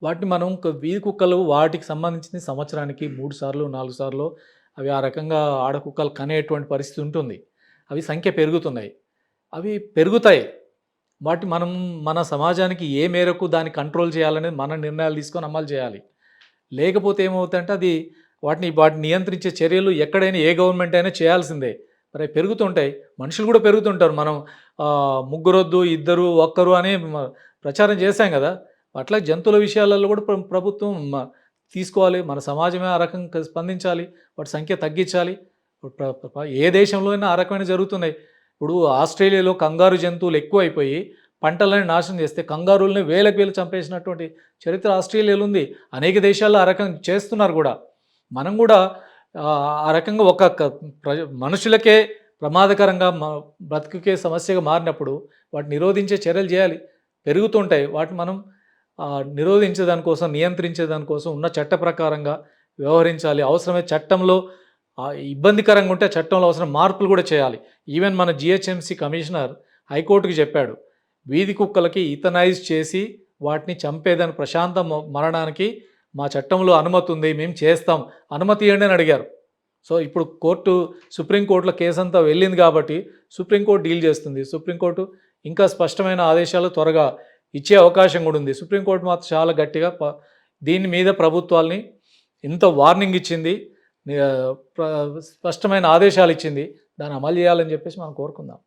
వాటిని మనం వీధి కుక్కలు వాటికి సంబంధించింది సంవత్సరానికి 3 సార్లు, 4 సార్లో అవి ఆ రకంగా ఆడకుక్కలు కనేటువంటి పరిస్థితి ఉంటుంది. అవి సంఖ్య పెరుగుతున్నాయి. అవి పెరుగుతాయి. మనం మన సమాజానికి ఏ మేరకు దాన్ని కంట్రోల్ చేయాలనేది మన నిర్ణయాలు తీసుకొని అమలు చేయాలి. లేకపోతే ఏమవుతుందంటే అది వాటిని నియంత్రించే చర్యలు ఎక్కడైనా ఏ గవర్నమెంట్ అయినా చేయాల్సిందే. మరి అవి పెరుగుతుంటాయి. మనుషులు కూడా పెరుగుతుంటారు. మనం ముగ్గురొద్దు, ఇద్దరు, ఒక్కరు అని ప్రచారం చేశాం గదా! అట్లా జంతువుల విషయాలలో కూడా ప్రభుత్వం తీసుకోవాలి. మన సమాజమే ఆ రకంగా స్పందించాలి. వాటి సంఖ్య తగ్గించాలి. ప్ర ప్ర ఏ దేశంలో అయినా ఆ రకమైన జరుగుతున్నాయి. ఇప్పుడు ఆస్ట్రేలియాలో కంగారు జంతువులు ఎక్కువైపోయి పంటలను నాశనం చేస్తే కంగారుల్ని వేలకు వేలు చంపేసినటువంటి చరిత్ర ఆస్ట్రేలియాలో ఉంది. అనేక దేశాల్లో ఆ రకం చేస్తున్నారు గూడా. మనం గూడా ఆ రకంగా ఒక మనుషులకే ప్రమాదకరంగా బ్రతుకుకే సమస్యగా మారినప్పుడు వాటిని నిరోధించే చర్యలు చేయాలి. పెరుగుతుంటాయి. వాటిని మనం నిరోధించే దానికోసం, నియంత్రించే దానికోసం ఉన్న చట్ట ప్రకారంగా వ్యవహరించాలి. అవసరమైతే చట్టంలో ఇబ్బందికరంగా ఉంటే చట్టంలో అవసరం మార్పులు కూడా చేయాలి. ఈవెన్ మన జీహెచ్ఎంసీ కమిషనర్ హైకోర్టుకి చెప్పాడు. వీధి కుక్కలకి ఈథనైజ్ చేసి వాటిని చంపేదాని ప్రశాంత మరణానికి మా చట్టంలో అనుమతి ఉంది. మేము చేస్తాం. అనుమతి ఇవ్వండి అని అడిగారు. సో ఇప్పుడు సుప్రీంకోర్టులో కేసంతా వెళ్ళింది కాబట్టి సుప్రీంకోర్టు డీల్ చేస్తుంది. సుప్రీంకోర్టు ఇంకా స్పష్టమైన ఆదేశాలు త్వరగా ఇచ్చే అవకాశం కూడా ఉంది. సుప్రీంకోర్టు మాత్రం చాలా గట్టిగా దీని మీద ప్రభుత్వాల్ని ఇంత వార్నింగ్ ఇచ్చింది. స్పష్టమైన ఆదేశాలు ఇచ్చింది. దాన్ని అమలు చేయాలని చెప్పేసి మనం కోరుకుందాం.